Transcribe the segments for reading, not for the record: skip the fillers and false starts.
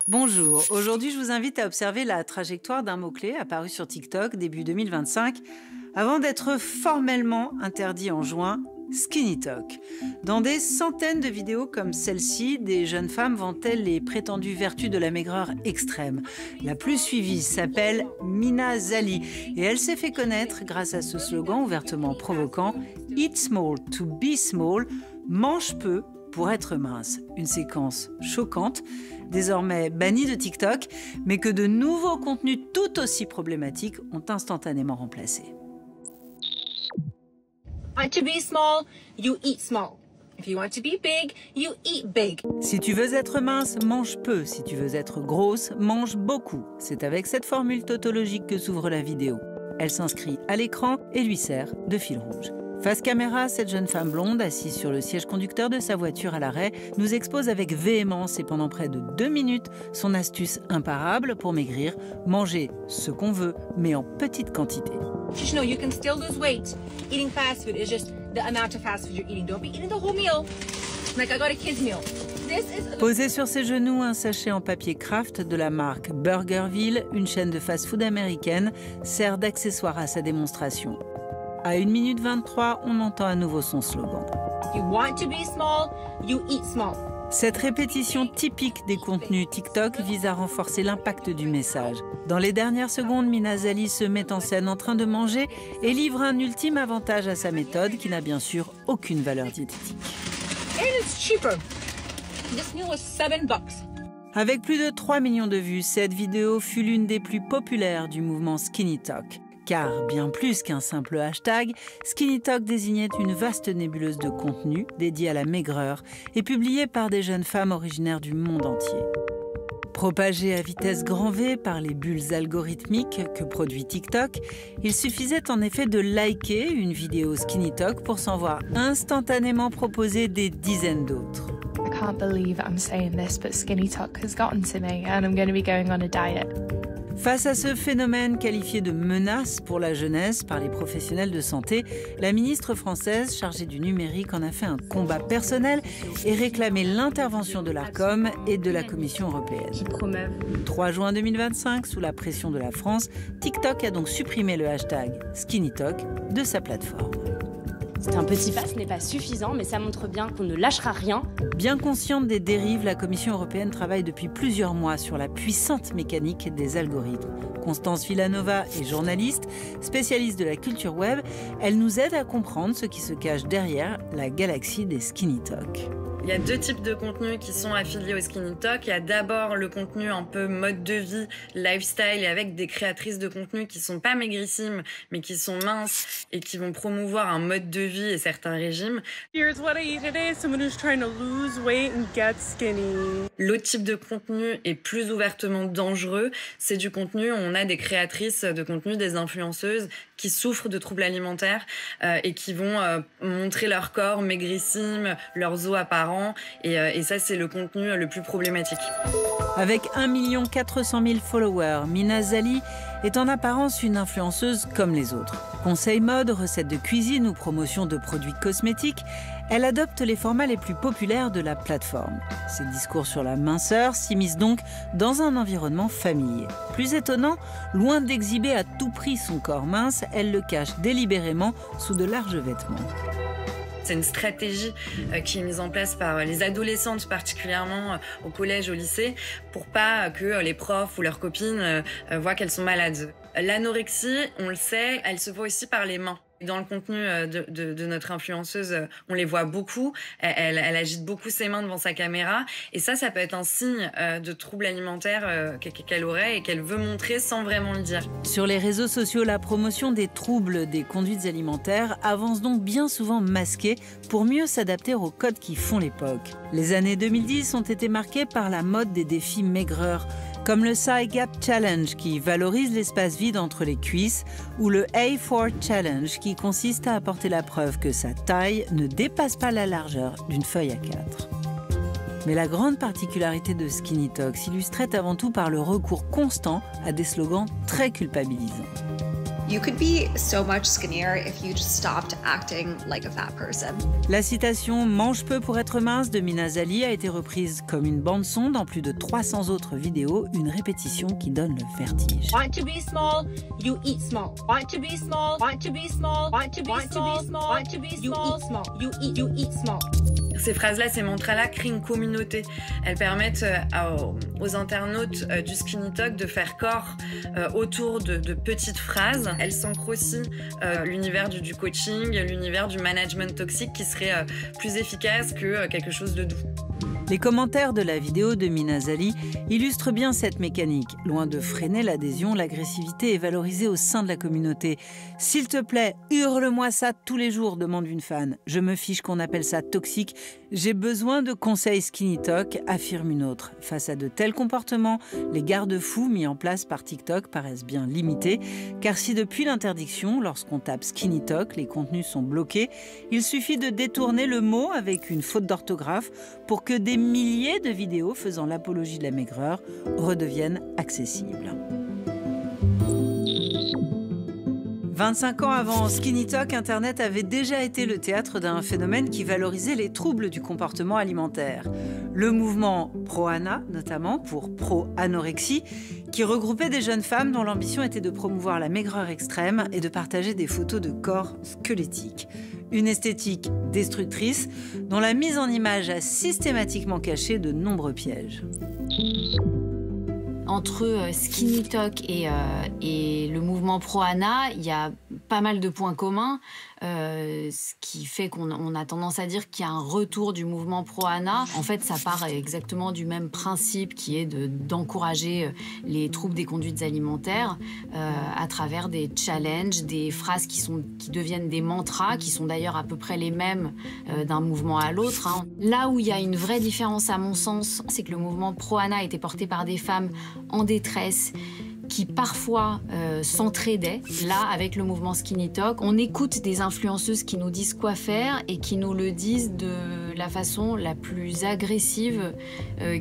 Bonjour, aujourd'hui je vous invite à observer la trajectoire d'un mot-clé apparu sur TikTok début 2025 avant d'être formellement interdit en juin, Skinny Talk. Dans des centaines de vidéos comme celle-ci, des jeunes femmes vantaient les prétendues vertus de la maigreur extrême. La plus suivie s'appelle Mina Zali et elle s'est fait connaître grâce à ce slogan ouvertement provoquant « Eat small to be small », mange peu pour être mince. Une séquence choquante, désormais bannie de TikTok, mais que de nouveaux contenus tout aussi problématiques ont instantanément remplacé. Want to be small, you eat small. If you want to be big, you eat big. Si tu veux être mince, mange peu. Si tu veux être grosse, mange beaucoup. C'est avec cette formule tautologique que s'ouvre la vidéo. Elle s'inscrit à l'écran et lui sert de fil rouge. Face caméra, cette jeune femme blonde, assise sur le siège conducteur de sa voiture à l'arrêt, nous expose avec véhémence et pendant près de 2 minutes son astuce imparable pour maigrir, manger ce qu'on veut, mais en petite quantité. Just know you can still lose weight. Eating fast food is just the amount of fast food you're eating. Don't be eating the whole meal. Like I got a kid's meal. Posé sur ses genoux, un sachet en papier Kraft de la marque Burgerville, une chaîne de fast-food américaine, sert d'accessoire à sa démonstration. À 1 minute 23, on entend à nouveau son slogan. You want to be small, you eat small. Cette répétition typique des contenus TikTok vise à renforcer l'impact du message. Dans les dernières secondes, Mina Zali se met en scène en train de manger et livre un ultime avantage à sa méthode qui n'a bien sûr aucune valeur diététique. And it's cheaper. This meal was $7. Avec plus de 3 millions de vues, cette vidéo fut l'une des plus populaires du mouvement Skinny Talk. Car, bien plus qu'un simple hashtag, Skinny Talk désignait une vaste nébuleuse de contenu dédiée à la maigreur et publiée par des jeunes femmes originaires du monde entier. Propagé à vitesse grand V par les bulles algorithmiques que produit TikTok, il suffisait en effet de liker une vidéo Skinny Talk pour s'en voir instantanément proposer des dizaines d'autres. I can't believe I'm saying this, but Skinny Talk has gotten to me and I'm going to be going on a diet. Face à ce phénomène qualifié de menace pour la jeunesse par les professionnels de santé, la ministre française chargée du numérique en a fait un combat personnel et réclamé l'intervention de l'Arcom et de la Commission européenne. 3 juin 2025, sous la pression de la France, TikTok a donc supprimé le hashtag SkinnyTalk de sa plateforme. C'est un petit pas, ce n'est pas suffisant, mais ça montre bien qu'on ne lâchera rien. Bien consciente des dérives, la Commission européenne travaille depuis plusieurs mois sur la puissante mécanique des algorithmes. Constance Villanova est journaliste, spécialiste de la culture web. Elle nous aide à comprendre ce qui se cache derrière la galaxie des Skinny Talk. Il y a 2 types de contenus qui sont affiliés au Skinny Talk. Il y a d'abord le contenu un peu mode de vie, lifestyle, et avec des créatrices de contenu qui sont pas maigrissimes, mais qui sont minces et qui vont promouvoir un mode de vie et certains régimes. Here's what I eat today, someone who's trying to lose weight and get skinny. L'autre type de contenu est plus ouvertement dangereux. C'est du contenu où on a des créatrices de contenu, des influenceuses qui souffrent de troubles alimentaires et qui vont montrer leur corps maigrissime, leurs os apparents. Et ça, c'est le contenu le plus problématique. Avec 1 400 000 followers, Mina Zali est en apparence une influenceuse comme les autres. Conseils mode, recettes de cuisine ou promotion de produits cosmétiques, elle adopte les formats les plus populaires de la plateforme. Ses discours sur la minceur s'immiscent donc dans un environnement familier. Plus étonnant, loin d'exhiber à tout prix son corps mince, elle le cache délibérément sous de larges vêtements. C'est une stratégie qui est mise en place par les adolescentes, particulièrement au collège, au lycée, pour pas que les profs ou leurs copines voient qu'elles sont malades. L'anorexie, on le sait, elle se voit aussi par les mains. Dans le contenu de notre influenceuse, on les voit beaucoup. Elle agite beaucoup ses mains devant sa caméra. Et ça peut être un signe de trouble alimentaire qu'elle aurait et qu'elle veut montrer sans vraiment le dire. Sur les réseaux sociaux, la promotion des troubles des conduites alimentaires avance donc bien souvent masquée pour mieux s'adapter aux codes qui font l'époque. Les années 2010 ont été marquées par la mode des défis maigreurs, comme le Thigh Gap Challenge qui valorise l'espace vide entre les cuisses ou le A4 Challenge qui consiste à apporter la preuve que sa taille ne dépasse pas la largeur d'une feuille A4. Mais la grande particularité de Skinny Talk s'illustrait avant tout par le recours constant à des slogans très culpabilisants. You could be so much skinnier if you just stopped acting like a fat person. La citation « Mange peu pour être mince » de Mina Zali a été reprise comme une bande-son dans plus de 300 autres vidéos, une répétition qui donne le vertige. Want to be small, you eat small. Want to be small, want to be small, want to be small, want to be small, you eat small. Ces phrases-là, ces mantras-là créent une communauté. Elles permettent aux internautes du Skinny Talk de faire corps autour de petites phrases. Elles s'ancrent aussi l'univers du coaching, l'univers du management toxique qui serait plus efficace que quelque chose de doux. Les commentaires de la vidéo de Mina Zali illustrent bien cette mécanique. Loin de freiner l'adhésion, l'agressivité est valorisée au sein de la communauté. « S'il te plaît, hurle-moi ça tous les jours », demande une fan. « Je me fiche qu'on appelle ça toxique. J'ai besoin de conseils Skinny Talk », affirme une autre. Face à de tels comportements, les garde-fous mis en place par TikTok paraissent bien limités. Car si depuis l'interdiction, lorsqu'on tape Skinny Talk, les contenus sont bloqués, il suffit de détourner le mot avec une faute d'orthographe pour que des milliers de vidéos faisant l'apologie de la maigreur redeviennent accessibles. 25 ans avant Skinny Talk, Internet avait déjà été le théâtre d'un phénomène qui valorisait les troubles du comportement alimentaire. Le mouvement Pro-Ana, notamment pour pro-anorexie, qui regroupait des jeunes femmes dont l'ambition était de promouvoir la maigreur extrême et de partager des photos de corps squelettiques. Une esthétique destructrice dont la mise en image a systématiquement caché de nombreux pièges. Entre Skinny Talk et le mouvement Pro-Ana, il y a pas mal de points communs, ce qui fait qu'on a tendance à dire qu'il y a un retour du mouvement Pro-Ana. En fait, ça part exactement du même principe qui est d'encourager les troubles des conduites alimentaires à travers des challenges, des phrases qui deviennent des mantras, qui sont d'ailleurs à peu près les mêmes d'un mouvement à l'autre. Hein. Là où il y a une vraie différence à mon sens, c'est que le mouvement Pro-Ana a été porté par des femmes en détresse, qui parfois s'entraidaient. Là, avec le mouvement Skinny Talk, on écoute des influenceuses qui nous disent quoi faire et qui nous le disent de la façon la plus agressive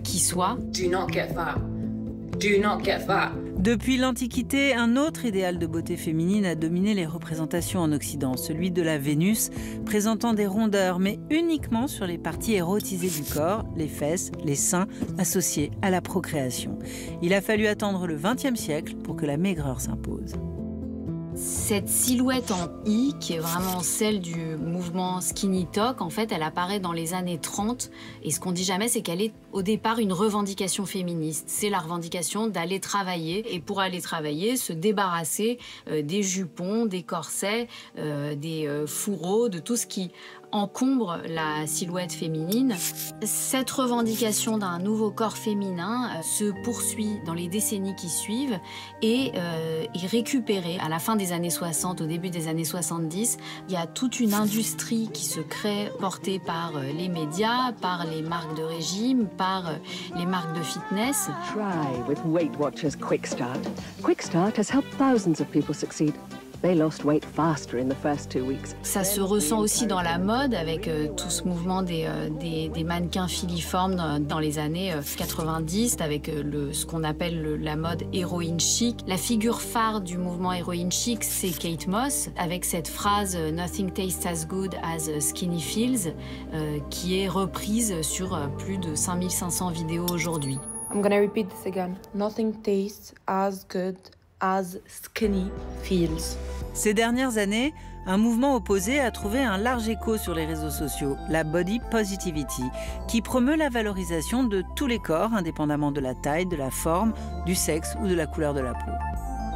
qui soit. Do not get fat. Do not get fat. Depuis l'Antiquité, un autre idéal de beauté féminine a dominé les représentations en Occident, celui de la Vénus, présentant des rondeurs, mais uniquement sur les parties érotisées du corps, les fesses, les seins, associés à la procréation. Il a fallu attendre le XXe siècle pour que la maigreur s'impose. Cette silhouette en I, qui est vraiment celle du mouvement Skinny Talk, en fait, elle apparaît dans les années 30. Et ce qu'on dit jamais, c'est qu'elle est au départ une revendication féministe. C'est la revendication d'aller travailler. Et pour aller travailler, se débarrasser des jupons, des corsets, des fourreaux, de tout ce qui encombre la silhouette féminine. Cette revendication d'un nouveau corps féminin se poursuit dans les décennies qui suivent et est récupérée à la fin des années 60, au début des années 70. Il y a toute une industrie qui se crée, portée par les médias, par les marques de régime, par les marques de fitness. Try with Weight Watchers Quick Start. Quick Start has helped thousands of people succeed. They lost weight faster in the first 2 weeks. Ça se ressent aussi dans la mode avec tout ce mouvement des mannequins filiformes dans les années 90 avec ce qu'on appelle la mode héroïne chic. La figure phare du mouvement héroïne chic, c'est Kate Moss avec cette phrase « Nothing tastes as good as skinny feels » qui est reprise sur plus de 5500 vidéos aujourd'hui. I'm gonna repeat this again. Nothing tastes as good as skinny feels. Ces dernières années, un mouvement opposé a trouvé un large écho sur les réseaux sociaux, la Body Positivity, qui promeut la valorisation de tous les corps, indépendamment de la taille, de la forme, du sexe ou de la couleur de la peau.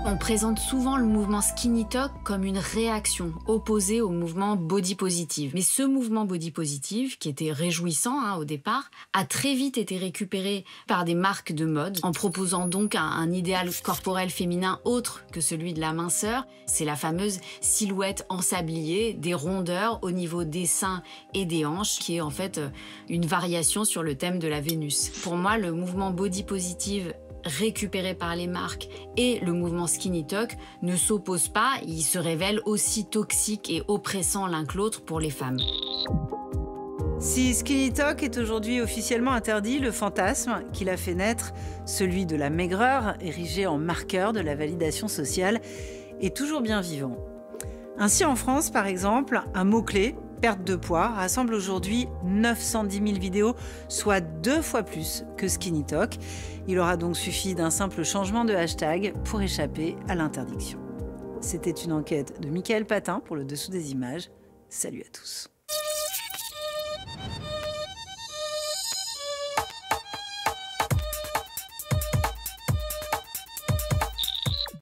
On présente souvent le mouvement Skinny Talk comme une réaction opposée au mouvement Body Positive. Mais ce mouvement Body Positive, qui était réjouissant au départ, a très vite été récupéré par des marques de mode en proposant donc un idéal corporel féminin autre que celui de la minceur. C'est la fameuse silhouette en sablier, des rondeurs au niveau des seins et des hanches, qui est en fait une variation sur le thème de la Vénus. Pour moi, le mouvement Body Positive récupéré par les marques et le mouvement Skinny Talk ne s'opposent pas, ils se révèlent aussi toxiques et oppressants l'un que l'autre pour les femmes. Si Skinny Talk est aujourd'hui officiellement interdit, le fantasme qu'il a fait naître, celui de la maigreur, érigé en marqueur de la validation sociale, est toujours bien vivant. Ainsi, en France, par exemple, un mot-clé, perte de poids, rassemble aujourd'hui 910 000 vidéos, soit 2 fois plus que Skinny Talk. Il aura donc suffi d'un simple changement de hashtag pour échapper à l'interdiction. C'était une enquête de Mickaël Patin pour le Dessous des images. Salut à tous.